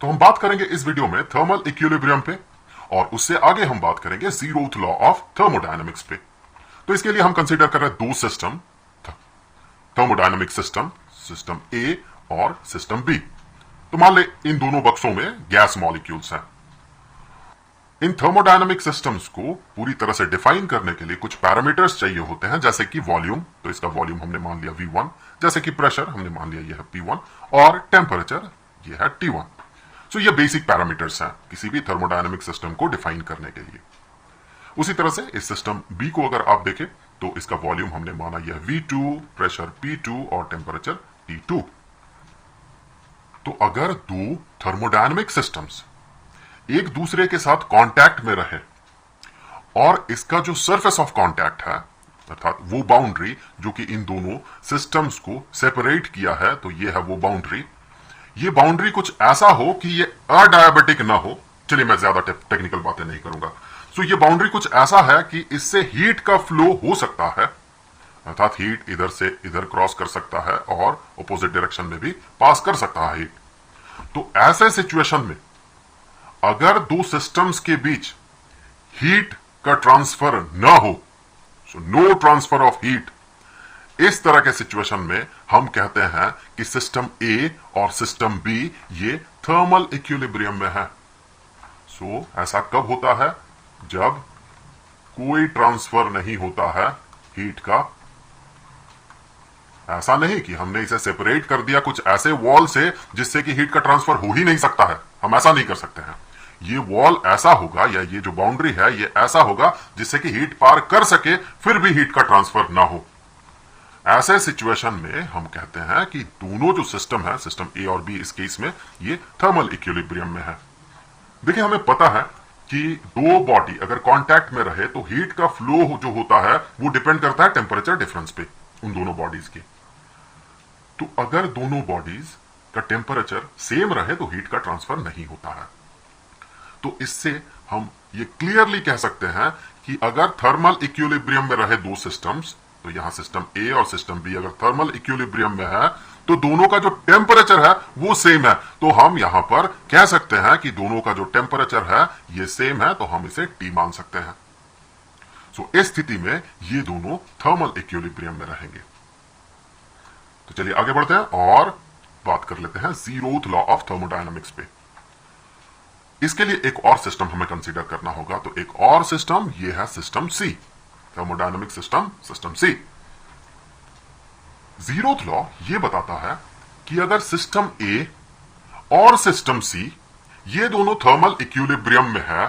तो हम बात करेंगे इस वीडियो में थर्मल इक्विलिब्रियम पे और उससे आगे हम बात करेंगे जीरोथ लॉ ऑफ थर्मोडायनेमिक्स पे। तो इसके लिए हम कंसीडर कर रहे हैं दो सिस्टम, थर्मोडायनेमिक सिस्टम, सिस्टम ए और सिस्टम बी। तो मान ले इन दोनों बक्सों में गैस मॉलिक्यूल्स हैं। इन थर्मोडायनेमिक सिस्टम्स को पूरी तरह से डिफाइन करने के लिए कुछ पैरामीटर्स चाहिए होते हैं, जैसे कि वॉल्यूम, तो इसका वॉल्यूम हमने मान लिया V1, जैसे कि प्रेशर हमने मान लिया यह है P1 और टेम्परेचर यह है T1। सो ये बेसिक पैरामीटर्स हैं किसी भी थर्मोडायनेमिक सिस्टम को डिफाइन करने के लिए। उसी तरह से इस सिस्टम बी को अगर आप देखें तो इसका वॉल्यूम हमने माना यह V2, प्रेशर P2 और टेम्परेचर T2। तो अगर दो थर्मोडायनेमिक सिस्टम्स एक दूसरे के साथ कांटेक्ट में रहे और इसका जो सरफेस ऑफ कांटेक्ट है अर्थात वो बाउंड्री जो कि इन दोनों सिस्टम्स को सेपरेट किया है, तो ये है वो बाउंड्री। ये बाउंड्री कुछ ऐसा हो कि ये अडायबेटिक ना हो। चलिए मैं ज्यादा टेक्निकल बातें नहीं करूंगा। सो ये बाउंड्री कुछ ऐसा है कि इससे हीट का फ्लो हो सकता है, अर्थात हीट इधर से इधर क्रॉस कर सकता है और ऑपोजिट डायरेक्शन में भी पास कर सकता है हीट। तो ऐसे सिचुएशन में अगर दो सिस्टम्स के बीच हीट का ट्रांसफर ना हो, so no transfer of heat, इस तरह के सिचुएशन में हम कहते हैं कि सिस्टम ए और सिस्टम बी ये थर्मल इक्विलिब्रियम में है। सो ऐसा कब होता है? जब कोई ट्रांसफर नहीं होता है हीट का। ऐसा नहीं कि हमने इसे सेपरेट कर दिया कुछ ऐसे वॉल से जिससे कि हीट का ट्रांसफर हो ही नहीं सकता है, हम ऐसा नहीं कर सकते हैं। ये वॉल ऐसा होगा या ये जो बाउंड्री है ये ऐसा होगा जिससे कि हीट पार कर सके फिर भी हीट का ट्रांसफर ना हो। ऐसे सिचुएशन में हम कहते हैं कि दोनों जो सिस्टम है, सिस्टम ए और बी, इस केस में ये थर्मल इक्विलिब्रियम में है। देखिए हमें पता है कि दो बॉडी अगर कांटेक्ट में रहे तो हीट का फ्लो जो होता है वो डिपेंड करता है टेम्परेचर डिफरेंस पे उन दोनों बॉडीज के। तो अगर दोनों बॉडीज का टेम्परेचर सेम रहे तो हीट का ट्रांसफर नहीं होता है। तो इससे हम ये क्लियरली कह सकते हैं कि अगर थर्मल इक्विलिब्रियम में रहे दो सिस्टम्स, तो यहां सिस्टम ए और सिस्टम बी अगर थर्मल इक्विलिब्रियम में है तो दोनों का जो टेम्परेचर है वो सेम है। तो हम यहां पर कह सकते हैं कि दोनों का जो टेम्परेचर है ये सेम है, तो हम इसे टी मान सकते हैं। सो इस स्थिति में ये दोनों थर्मल इक्विलिब्रियम में रहेंगे। तो चलिए आगे बढ़ते हैं और बात कर लेते हैं जीरोथ लॉ ऑफ थर्मोडायनेमिक्स पे। इसके लिए एक और सिस्टम हमें कंसीडर करना होगा। तो एक और सिस्टम ये है सिस्टम सी, थर्मोडायनेमिक सिस्टम, सिस्टम सी। जीरोथ लॉ ये बताता है कि अगर सिस्टम ए और सिस्टम सी ये दोनों थर्मल इक्विलिब्रियम में है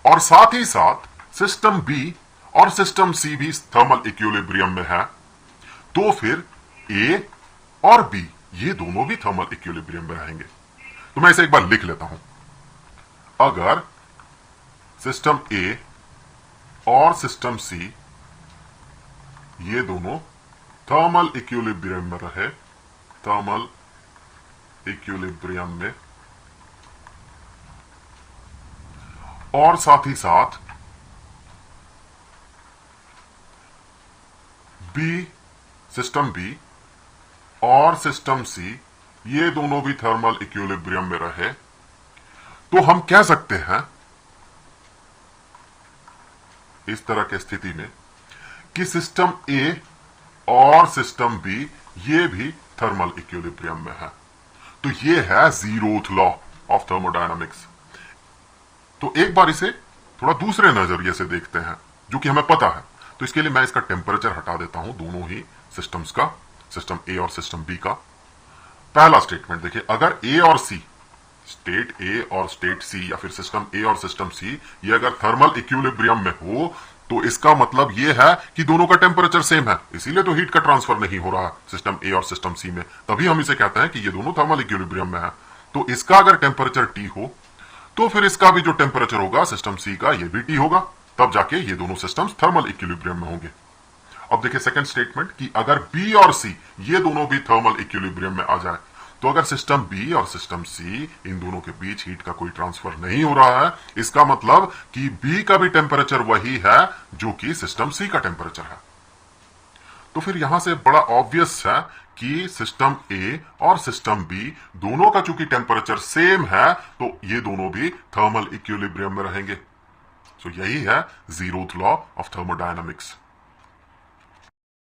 और साथ ही साथ सिस्टम बी और सिस्टम सी भी थर्मल इक्विलिब्रियम में है, तो फिर ए और बी ये दोनों भी थर्मल इक्विलिब्रियम में रहेंगे। तो मैं इसे एक बार लिख लेता हूं। अगर सिस्टम ए और सिस्टम सी ये दोनों थर्मल इक्विलिब्रियम में रहे, थर्मल इक्विलिब्रियम में, और साथ ही साथ बी, सिस्टम बी और सिस्टम सी ये दोनों भी थर्मल इक्विलिब्रियम में रहे, तो हम कह सकते हैं इस तरह की स्थिति में कि सिस्टम ए और सिस्टम बी ये भी थर्मल इक्विलिब्रियम में है। तो ये है जीरोथ लॉ ऑफ थर्मोडायनेमिक्स। तो एक बार इसे थोड़ा दूसरे नजरिए से देखते हैं जो कि हमें पता है। तो इसके लिए मैं इसका टेम्परेचर हटा देता हूं दोनों ही सिस्टम्स का, सिस्टम ए और सिस्टम बी का। पहला स्टेटमेंट देखिए, अगर ए और सी, स्टेट ए और स्टेट सी या फिर सिस्टम ए और सिस्टम सी ये अगर थर्मल इक्विलिब्रियम में हो तो इसका मतलब ये है कि दोनों का टेम्परेचर सेम है, इसीलिए तो हीट का ट्रांसफर नहीं हो रहा सिस्टम ए और सिस्टम सी में, तभी हम इसे कहते हैं कि ये दोनों थर्मल इक्विलिब्रियम में है। तो इसका अगर टेम्परेचर टी हो तो फिर इसका भी जो टेम्परेचर होगा सिस्टम सी का ये भी टी होगा, तब जाके ये दोनों सिस्टम्स थर्मल इक्विलिब्रियम में होंगे। अब देखिए सेकंड स्टेटमेंट कि अगर बी और सी ये दोनों भी थर्मल इक्विलिब्रियम में आ जाए, तो अगर सिस्टम बी और सिस्टम सी इन दोनों के बीच हीट का कोई ट्रांसफर नहीं हो रहा है, इसका मतलब कि बी का भी टेम्परेचर वही है जो कि सिस्टम सी का टेम्परेचर है। तो फिर यहां से बड़ा ऑब्वियस है कि सिस्टम ए और सिस्टम बी दोनों का चूंकि टेम्परेचर सेम है तो ये दोनों भी थर्मल इक्विलिब्रियम में रहेंगे। सो यही है जीरोथ लॉ ऑफ थर्मोडायनामिक्स।